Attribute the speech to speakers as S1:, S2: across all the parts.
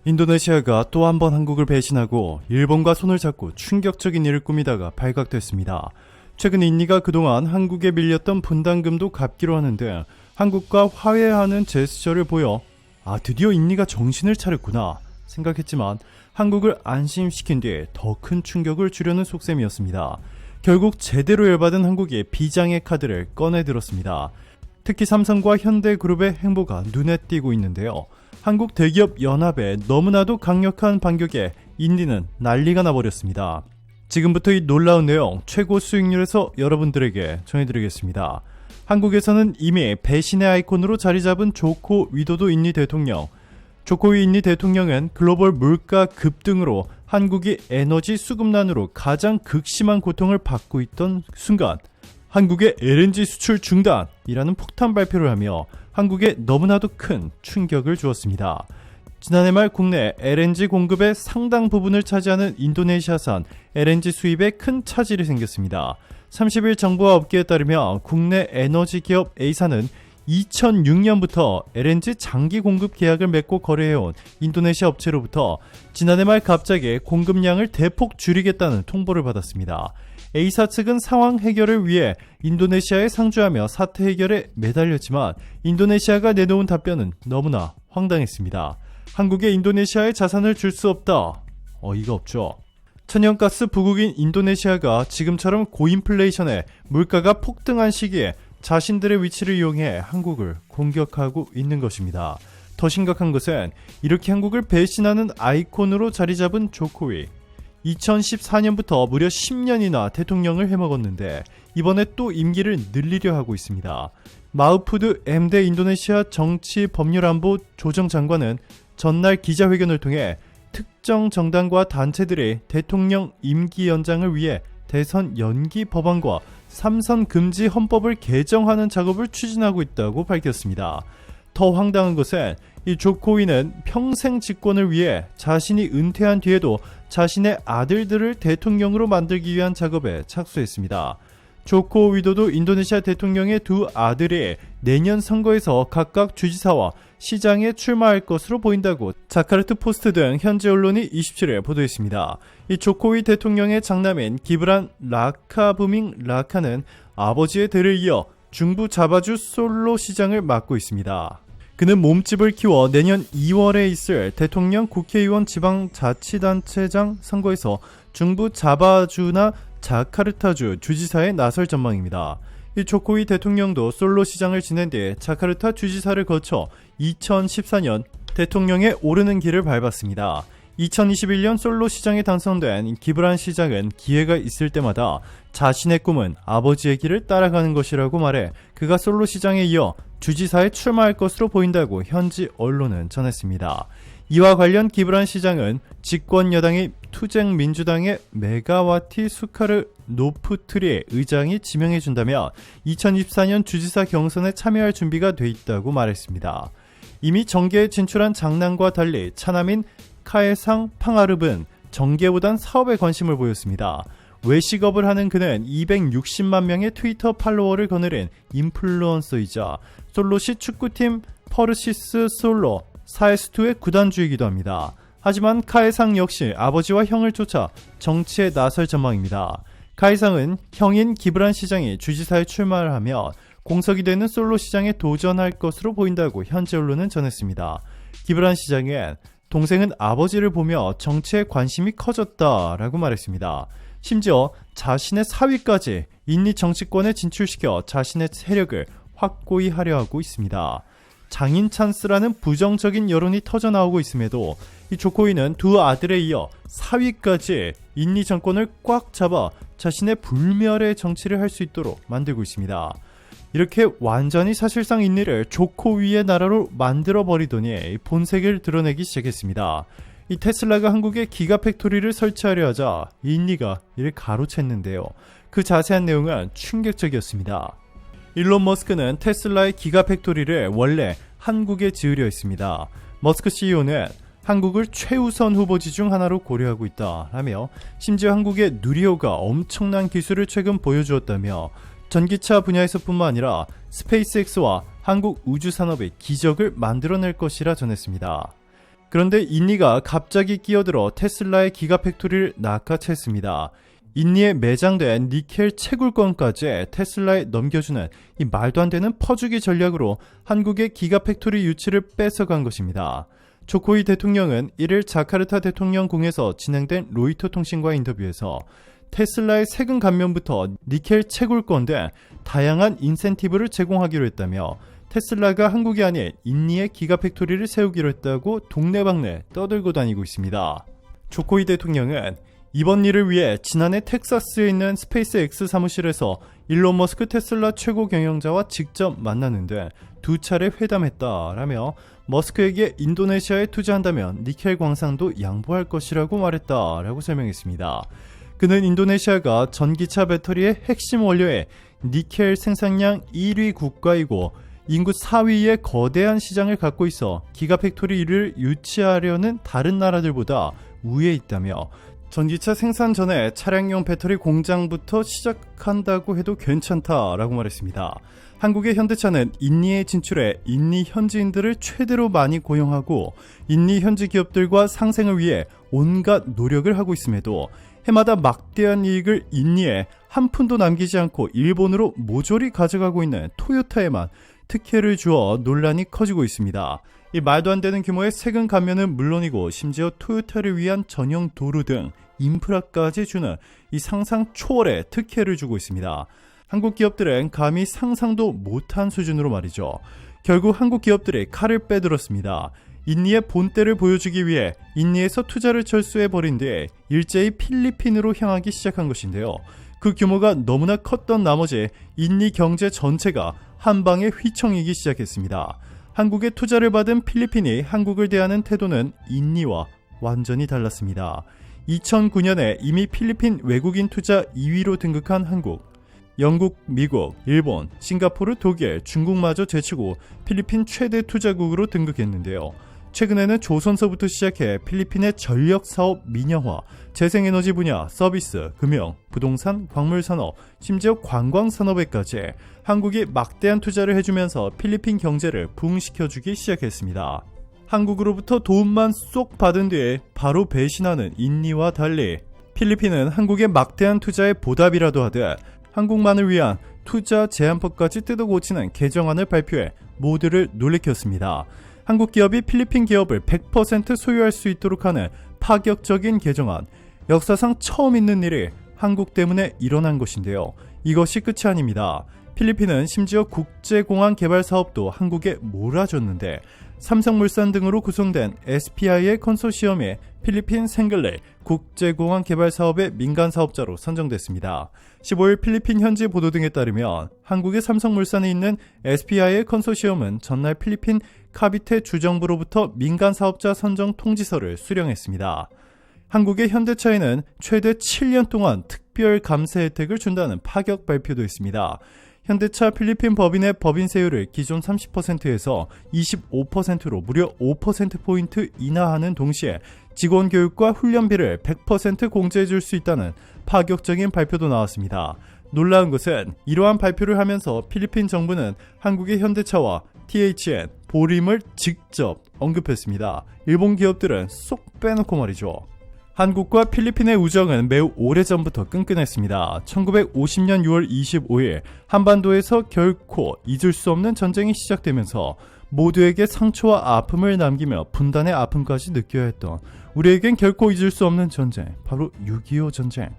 S1: 인도네시아가 또 한 번 한국을 배신하고 일본과 손을 잡고 충격적인 일을 꾸미다가 발각됐습니다. 최근 인니가 그동안 한국에 밀렸던 분담금도 갚기로 하는데 한국과 화해하는 제스처를 보여 드디어 인니가 정신을 차렸구나 생각했지만 한국을 안심시킨 뒤 더 큰 충격을 주려는 속셈이었습니다. 결국 제대로 열받은 한국이 비장의 카드를 꺼내들었습니다. 특히 삼성과 현대그룹의 행보가 눈에 띄고 있는데요. 한국 대기업 연합의 너무나도 강력한 반격에 인니는 난리가 나버렸습니다. 지금부터 이 놀라운 내용 최고 수익률에서 여러분들에게 전해드리겠습니다. 한국에서는 이미 배신의 아이콘으로 자리잡은 조코 위도도 인니 대통령. 조코 인니 대통령은 글로벌 물가 급등으로 한국이 에너지 수급난으로 가장 극심한 고통을 받고 있던 순간 한국의 LNG 수출 중단이라는 폭탄 발표를 하며 한국에 너무나도 큰 충격을 주었습니다. 지난해 말 국내 LNG 공급의 상당 부분을 차지하는 인도네시아산 LNG 수입에 큰 차질이 생겼습니다. 30일 정부와 업계에 따르면 국내 에너지 기업 A사는 2006년부터 LNG 장기 공급 계약을 맺고 거래해온 인도네시아 업체로부터 지난해 말 갑자기 공급량을 대폭 줄이겠다는 통보를 받았습니다. A사 측은 상황 해결을 위해 인도네시아에 상주하며 사태 해결에 매달렸지만 인도네시아가 내놓은 답변은 너무나 황당했습니다. 한국에 인도네시아에 자산을 줄 수 없다. 어이가 없죠. 천연가스 부국인 인도네시아가 지금처럼 고인플레이션에 물가가 폭등한 시기에 자신들의 위치를 이용해 한국을 공격하고 있는 것입니다. 더 심각한 것은 이렇게 한국을 배신하는 아이콘으로 자리잡은 조코위. 2014년부터 무려 10년이나 대통령을 해먹었는데 이번에 또 임기를 늘리려 하고 있습니다. 마우푸드 M대 인도네시아 정치법률안보 조정장관은 전날 기자회견을 통해 특정 정당과 단체들이 대통령 임기 연장을 위해 대선 연기 법안과 삼선 금지 헌법을 개정하는 작업을 추진하고 있다고 밝혔습니다. 더 황당한 것은 이 조코위는 평생 집권을 위해 자신이 은퇴한 뒤에도 자신의 아들들을 대통령으로 만들기 위한 작업에 착수했습니다. 조코 위도도 인도네시아 대통령의 두 아들이 내년 선거에서 각각 주지사와 시장에 출마할 것으로 보인다고 자카르트 포스트 등 현지 언론이 27일 보도했습니다. 이 조코위 대통령의 장남인 기브란 라카부밍 라카는 아버지의 대를 이어 중부 자바주 솔로 시장을 맡고 있습니다. 그는 몸집을 키워 내년 2월에 있을 대통령 국회의원 지방자치단체장 선거에서 중부 자바주나 자카르타주 주지사에 나설 전망입니다. 이 조코위 대통령도 솔로 시장을 지낸 뒤 자카르타 주지사를 거쳐 2014년 대통령에 오르는 길을 밟았습니다. 2021년 솔로 시장에 당선된 기브란 시장은 기회가 있을 때마다 자신의 꿈은 아버지의 길을 따라가는 것이라고 말해 그가 솔로 시장에 이어 주지사에 출마할 것으로 보인다고 현지 언론은 전했습니다. 이와 관련 기브란 시장은 집권 여당인 투쟁민주당의 메가와티 수카르 노프트리 의장이 지명해준다며 2024년 주지사 경선에 참여할 준비가 돼 있다고 말했습니다. 이미 정계에 진출한 장남과 달리 차남인 카에상 팡아릅은 정계보단 사업에 관심을 보였습니다. 외식업을 하는 그는 260만 명의 트위터 팔로워를 거느린 인플루언서이자 솔로시 축구팀 퍼르시스 솔로 사에스투의 구단주이기도 합니다. 하지만 카에상 역시 아버지와 형을 쫓아 정치에 나설 전망입니다. 카에상은 형인 기브란 시장이 주지사에 출마를 하며 공석이 되는 솔로 시장에 도전할 것으로 보인다고 현지 언론은 전했습니다. 기브란 시장은 동생은 아버지를 보며 정치에 관심이 커졌다라고 말했습니다. 심지어 자신의 사위까지 인니 정치권에 진출시켜 자신의 세력을 확고히 하려 하고 있습니다. 장인 찬스라는 부정적인 여론이 터져나오고 있음에도 이 조코위는 두 아들에 이어 사위까지 인니 정권을 꽉 잡아 자신의 불멸의 정치를 할 수 있도록 만들고 있습니다. 이렇게 완전히 사실상 인니를 조코위의 나라로 만들어버리더니 본색을 드러내기 시작했습니다. 이 테슬라가 한국에 기가팩토리를 설치하려 하자 인니가 이를 가로챘는데요. 그 자세한 내용은 충격적이었습니다. 일론 머스크는 테슬라의 기가팩토리를 원래 한국에 지으려 했습니다. 머스크 CEO는 한국을 최우선 후보지 중 하나로 고려하고 있다라며 심지어 한국의 누리호가 엄청난 기술을 최근 보여주었다며 전기차 분야에서뿐만 아니라 스페이스X와 한국 우주산업의 기적을 만들어낼 것이라 전했습니다. 그런데 인니가 갑자기 끼어들어 테슬라의 기가팩토리를 낚아챘습니다. 인니에 매장된 니켈 채굴권까지 테슬라에 넘겨주는 이 말도 안 되는 퍼주기 전략으로 한국의 기가팩토리 유치를 뺏어간 것입니다. 조코이 대통령은 이를 자카르타 대통령궁에서 진행된 로이터 통신과 인터뷰에서 테슬라의 세금 감면부터 니켈 채굴권 등 다양한 인센티브를 제공하기로 했다며 테슬라가 한국이 아닌 인니의 기가팩토리를 세우기로 했다고 동네방네 떠들고 다니고 있습니다. 조코이 대통령은 이번 일을 위해 지난해 텍사스에 있는 스페이스X 사무실에서 일론 머스크 테슬라 최고 경영자와 직접 만났는데 2차례 회담했다라며 머스크에게 인도네시아에 투자한다면 니켈 광산도 양보할 것이라고 말했다라고 설명했습니다. 그는 인도네시아가 전기차 배터리의 핵심 원료에 니켈 생산량 1위 국가이고 인구 4위의 거대한 시장을 갖고 있어 기가팩토리를 유치하려는 다른 나라들보다 우위에 있다며 전기차 생산 전에 차량용 배터리 공장부터 시작한다고 해도 괜찮다라고 말했습니다. 한국의 현대차는 인니에 진출해 인니 현지인들을 최대로 많이 고용하고 인니 현지 기업들과 상생을 위해 온갖 노력을 하고 있음에도 해마다 막대한 이익을 인니에 한 푼도 남기지 않고 일본으로 모조리 가져가고 있는 토요타에만 특혜를 주어 논란이 커지고 있습니다. 이 말도 안 되는 규모의 세금 감면은 물론이고 심지어 토요타를 위한 전용 도로 등 인프라까지 주는 이 상상 초월의 특혜를 주고 있습니다. 한국 기업들은 감히 상상도 못한 수준으로 말이죠. 결국 한국 기업들이 칼을 빼들었습니다. 인니의 본때를 보여주기 위해 인니에서 투자를 철수해버린 뒤에 일제히 필리핀으로 향하기 시작한 것인데요. 그 규모가 너무나 컸던 나머지 인니 경제 전체가 한 방에 휘청이기 시작했습니다. 한국에 투자를 받은 필리핀이 한국을 대하는 태도는 인니와 완전히 달랐습니다. 2009년에 이미 필리핀 외국인 투자 2위로 등극한 한국, 영국, 미국, 일본, 싱가포르, 독일, 중국마저 제치고 필리핀 최대 투자국으로 등극했는데요. 최근에는 조선소부터 시작해 필리핀의 전력사업 민영화, 재생에너지 분야, 서비스, 금융, 부동산, 광물산업, 심지어 관광산업에까지 한국이 막대한 투자를 해주면서 필리핀 경제를 부흥시켜주기 시작했습니다. 한국으로부터 도움만 쏙 받은 뒤에 바로 배신하는 인니와 달리 필리핀은 한국의 막대한 투자에 보답이라도 하듯 한국만을 위한 투자 제한법까지 뜯어고치는 개정안을 발표해 모두를 놀래켰습니다. 한국 기업이 필리핀 기업을 100% 소유할 수 있도록 하는 파격적인 개정안, 역사상 처음 있는 일이 한국 때문에 일어난 것인데요. 이것이 끝이 아닙니다. 필리핀은 심지어 국제공항 개발 사업도 한국에 몰아줬는데 삼성물산 등으로 구성된 SPI의 컨소시엄에 필리핀 생글레 국제공항 개발 사업의 민간 사업자로 선정됐습니다. 15일 필리핀 현지 보도 등에 따르면 한국의 삼성물산에 있는 SPI의 컨소시엄은 전날 필리핀 카비테 주정부로부터 민간 사업자 선정 통지서를 수령했습니다. 한국의 현대차에는 최대 7년 동안 특별 감세 혜택을 준다는 파격 발표도 있습니다. 현대차 필리핀 법인의 법인세율을 기존 30%에서 25%로 무려 5%포인트 인하하는 동시에 직원 교육과 훈련비를 100% 공제해 줄 수 있다는 파격적인 발표도 나왔습니다. 놀라운 것은 이러한 발표를 하면서 필리핀 정부는 한국의 현대차와 THN, 보림을 직접 언급했습니다. 일본 기업들은 쏙 빼놓고 말이죠. 한국과 필리핀의 우정은 매우 오래전부터 끈끈했습니다. 1950년 6월 25일 한반도에서 결코 잊을 수 없는 전쟁이 시작되면서 모두에게 상처와 아픔을 남기며 분단의 아픔까지 느껴야 했던 우리에겐 결코 잊을 수 없는 전쟁, 바로 6.25 전쟁.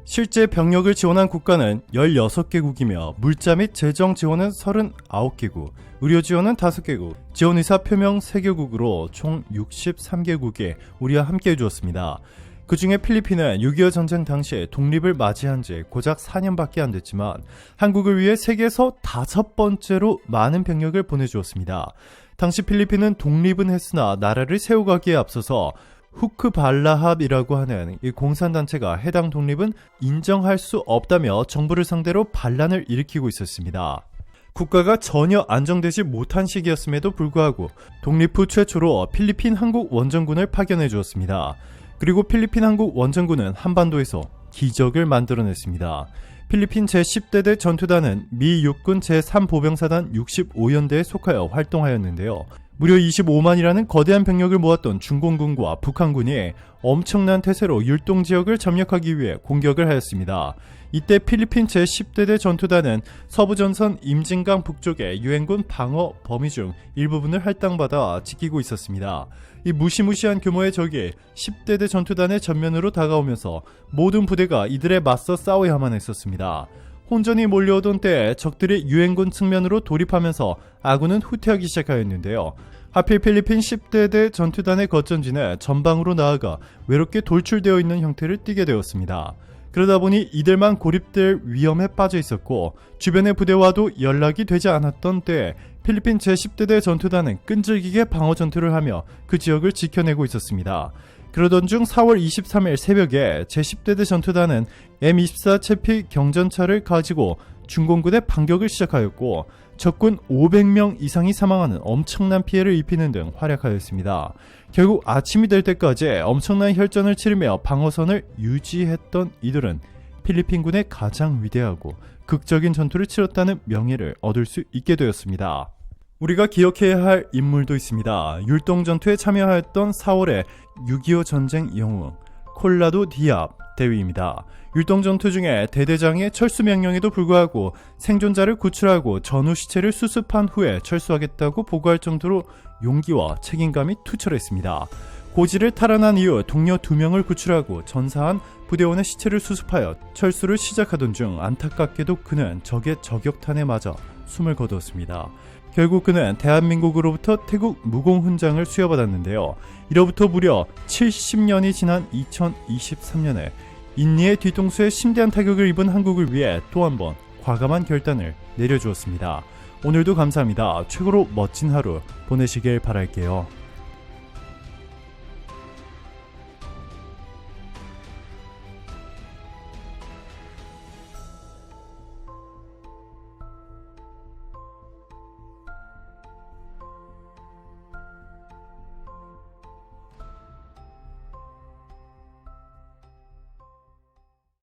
S1: 실제 병력을 지원한 국가는 16개국이며 물자 및 재정 지원은 39개국, 의료 지원은 5개국, 지원 의사 표명 3개국으로 총 63개국이 우리와 함께 해주었습니다. 그 중에 필리핀은 6.25 전쟁 당시 독립을 맞이한 지 고작 4년밖에 안 됐지만 한국을 위해 세계에서 5번째로 많은 병력을 보내주었습니다. 당시 필리핀은 독립은 했으나 나라를 세워가기에 앞서서 후크발라합이라고 하는 이 공산단체가 해당 독립은 인정할 수 없다며 정부를 상대로 반란을 일으키고 있었습니다. 국가가 전혀 안정되지 못한 시기였음에도 불구하고 독립 후 최초로 필리핀 한국 원정군을 파견해 주었습니다. 그리고 필리핀 한국 원정군은 한반도에서 기적을 만들어냈습니다. 필리핀 제10대대 전투단은 미 육군 제3보병사단 65연대에 속하여 활동하였는데요. 무려 25만이라는 거대한 병력을 모았던 중공군과 북한군이 엄청난 태세로 율동 지역을 점령하기 위해 공격을 하였습니다. 이때 필리핀 제10대대 전투단은 서부전선 임진강 북쪽의 유엔군 방어 범위 중 일부분을 할당받아 지키고 있었습니다. 이 무시무시한 규모의 적이 10대대 전투단의 전면으로 다가오면서 모든 부대가 이들에 맞서 싸워야만 했었습니다. 혼전이 몰려오던 때에 적들이 유엔군 측면으로 돌입하면서 아군은 후퇴하기 시작하였는데요. 하필 필리핀 10대대 전투단의 거점지는 전방으로 나아가 외롭게 돌출되어 있는 형태를 띠게 되었습니다. 그러다 보니 이들만 고립될 위험에 빠져 있었고 주변의 부대와도 연락이 되지 않았던 때에 필리핀 제10대대 전투단은 끈질기게 방어 전투를 하며 그 지역을 지켜내고 있었습니다. 그러던 중 4월 23일 새벽에 제10대대 전투단은 M24 채피 경전차를 가지고 중공군의 반격을 시작하였고 적군 500명 이상이 사망하는 엄청난 피해를 입히는 등 활약하였습니다. 결국 아침이 될 때까지 엄청난 혈전을 치르며 방어선을 유지했던 이들은 필리핀군의 가장 위대하고 극적인 전투를 치렀다는 명예를 얻을 수 있게 되었습니다. 우리가 기억해야 할 인물도 있습니다. 율동전투에 참여하였던 4월의 6.25 전쟁 영웅 콜라도 디압 대위입니다. 율동전투 중에 대대장의 철수 명령에도 불구하고 생존자를 구출하고 전후 시체를 수습한 후에 철수하겠다고 보고할 정도로 용기와 책임감이 투철했습니다. 고지를 탈환한 이후 동료 2명을 구출하고 전사한 부대원의 시체를 수습하여 철수를 시작하던 중 안타깝게도 그는 적의 저격탄에 맞아 숨을 거두었습니다. 결국 그는 대한민국으로부터 태국 무공훈장을 수여받았는데요. 이로부터 무려 70년이 지난 2023년에 인니의 뒤통수에 심대한 타격을 입은 한국을 위해 또 한 번 과감한 결단을 내려주었습니다. 오늘도 감사합니다. 최고로 멋진 하루 보내시길 바랄게요.